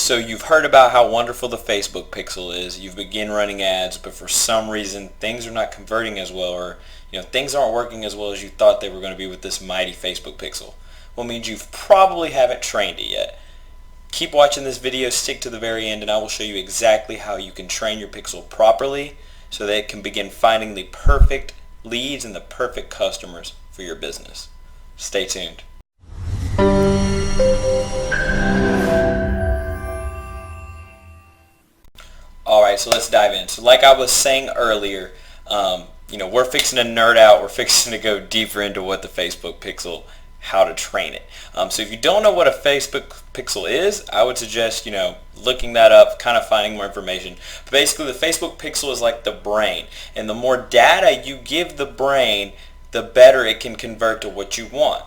So you've heard about how wonderful the Facebook pixel is. You've begun running ads, but for some reason things are not converting as well, or things aren't working as well as you thought they were going to be with this mighty Facebook pixel. Well, it means you probably haven't trained it yet. Keep watching this video, stick to the very end, and I will show you exactly how you can train your pixel properly so that it can begin finding the perfect leads and the perfect customers for your business. Stay tuned. Alright, so let's dive in. So like I was saying earlier, we're fixing to nerd out. We're fixing to go deeper into what the Facebook pixel, how to train it. So if you don't know what a Facebook pixel is, I would suggest, looking that up, kind of finding more information. But basically, the Facebook pixel is like the brain. And the more data you give the brain, the better it can convert to what you want.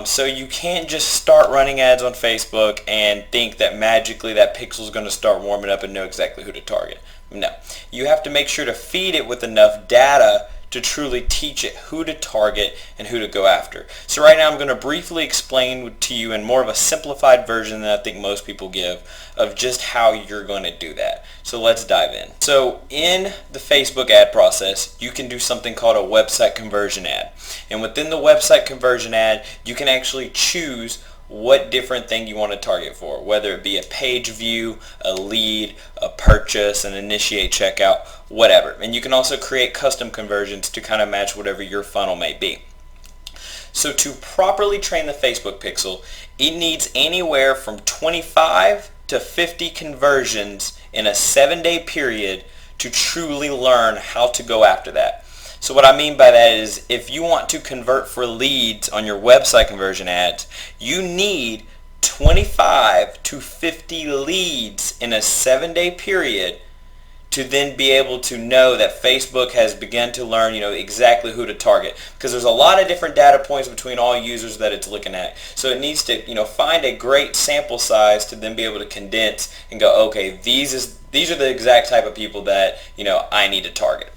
So you can't just start running ads on Facebook and think that magically that pixel is going to start warming up and know exactly who to target. No. You have to make sure to feed it with enough data to truly teach it who to target and who to go after. So right now I'm going to briefly explain to you in more of a simplified version than I think most people give of just how you're going to do that. So let's dive in. So in the Facebook ad process, you can do something called a website conversion ad. And within the website conversion ad, you can actually choose what different thing you want to target for, whether it be a page view, a lead, a purchase, an initiate checkout, whatever. And you can also create custom conversions to kind of match whatever your funnel may be. So to properly train the Facebook pixel, it needs anywhere from 25 to 50 conversions in a 7-day period to truly learn how to go after that. So what I mean by that is if you want to convert for leads on your website conversion ads, you need 25 to 50 leads in a 7-day period to then be able to know that Facebook has begun to learn, exactly who to target. Because there's a lot of different data points between all users that it's looking at. So it needs to, find a great sample size to then be able to condense and go, okay, these are the exact type of people that, I need to target.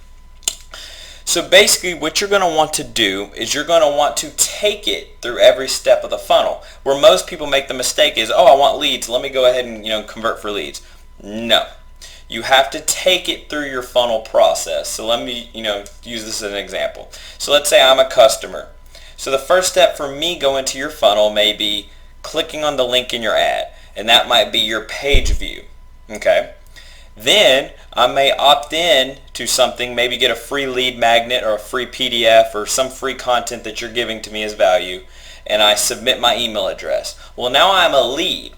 So basically what you're going to want to do is you're going to want to take it through every step of the funnel. Where most people make the mistake is, oh, I want leads, let me go ahead and convert for leads. No. You have to take it through your funnel process. So let me use this as an example. So let's say I'm a customer. So the first step for me going to your funnel may be clicking on the link in your ad, and that might be your page view. Okay? Then I may opt in to something, maybe get a free lead magnet or a free PDF or some free content that you're giving to me as value, and I submit my email address. Well, now I'm a lead.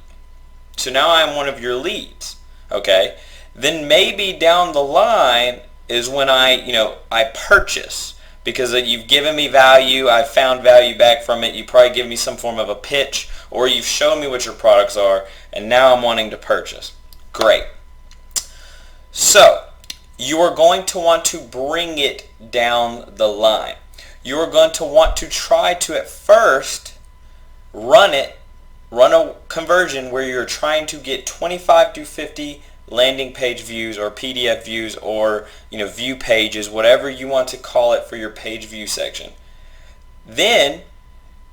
So now I'm one of your leads. Okay? Then maybe down the line is when I purchase, because you've given me value, I've found value back from it, you probably give me some form of a pitch, or you've shown me what your products are, and now I'm wanting to purchase. Great. So, you are going to want to bring it down the line. You are going to want to try to at first run a conversion where you're trying to get 25 to 50 landing page views or PDF views or view pages, whatever you want to call it for your page view section. Then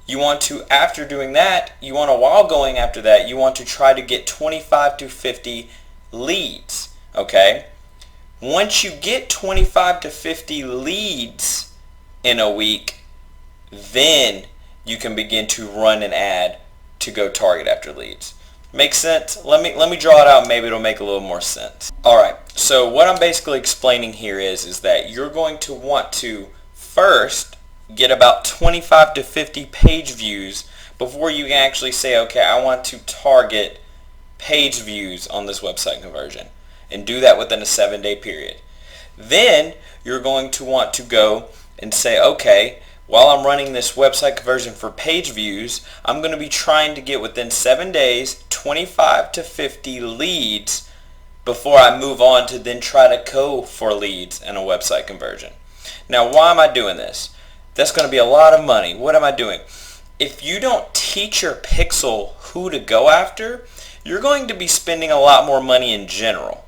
you want to, after doing that, while going after that, you want to try to get 25 to 50 leads. Okay? Once you get 25 to 50 leads in a week, then you can begin to run an ad to go target after leads. Make sense? Let me draw it out. Maybe it'll make a little more sense. Alright, so what I'm basically explaining here is that you're going to want to first get about 25 to 50 page views before you can actually say, okay, I want to target page views on this website conversion, and do that within a 7-day period. Then you're going to want to go and say, okay, while I'm running this website conversion for page views, I'm going to be trying to get within 7 days 25 to 50 leads before I move on to then try to go for leads in a website conversion. Now, why am I doing this? That's going to be a lot of money. What am I doing? If you don't teach your pixel who to go after, you're going to be spending a lot more money in general.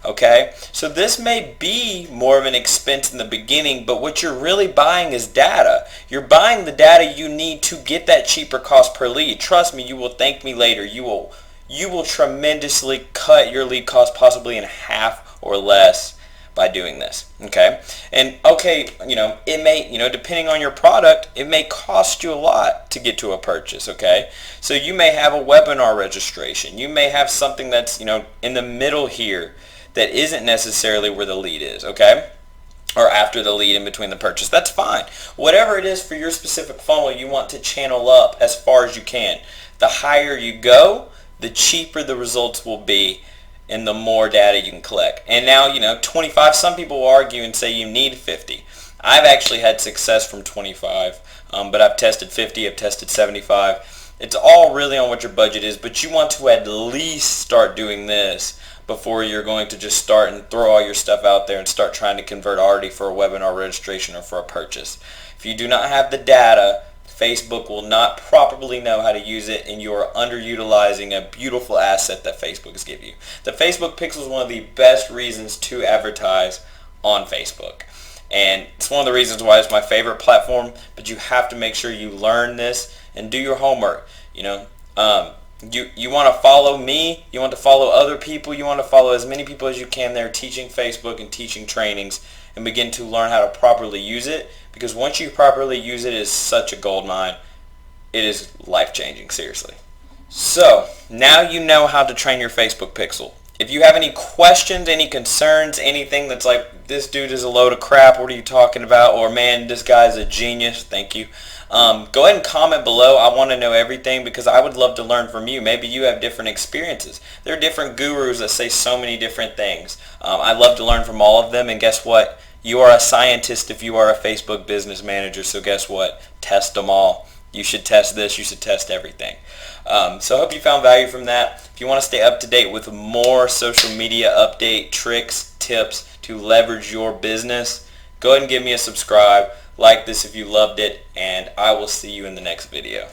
Okay, so this may be more of an expense in the beginning, but what you're really buying is data. You're buying the data you need to get that cheaper cost per lead. Trust me, you will thank me later. You will you will tremendously cut your lead cost possibly in half or less by doing this. Okay, and okay, it may, depending on your product, it may cost you a lot to get to a purchase. Okay, so you may have a webinar registration, you may have something that's in the middle here that isn't necessarily where the lead is. Okay, or after the lead, in between the purchase. That's fine. Whatever it is for your specific funnel, you want to channel up as far as you can. The higher you go, the cheaper the results will be and the more data you can collect. And now, 25, some people will argue and say you need 50. I've actually had success from 25, but I've tested 50, I've tested 75. It's all really on what your budget is, but you want to at least start doing this before you're going to just start and throw all your stuff out there and start trying to convert already for a webinar registration or for a purchase. If you do not have the data, Facebook will not properly know how to use it, and you are underutilizing a beautiful asset that Facebook has given you. The Facebook Pixel is one of the best reasons to advertise on Facebook. And it's one of the reasons why it's my favorite platform, but you have to make sure you learn this and do your homework. You want to follow me, you want to follow other people, you want to follow as many people as you can there teaching Facebook and teaching trainings, and begin to learn how to properly use it, because once you properly use it, it is such a gold mine. It is life-changing, seriously. So, now you know how to train your Facebook Pixel. If you have any questions, any concerns, anything that's like, this dude is a load of crap, what are you talking about? Or, man, this guy's a genius, thank you. Go ahead and comment below. I want to know everything because I would love to learn from you. Maybe you have different experiences. There are different gurus that say so many different things. I love to learn from all of them, and guess what? You are a scientist if you are a Facebook business manager, so guess what? Test them all. You should test this. You should test everything. So I hope you found value from that. If you want to stay up to date with more social media update, tricks, tips to leverage your business, go ahead and give me a subscribe. Like this if you loved it, and I will see you in the next video.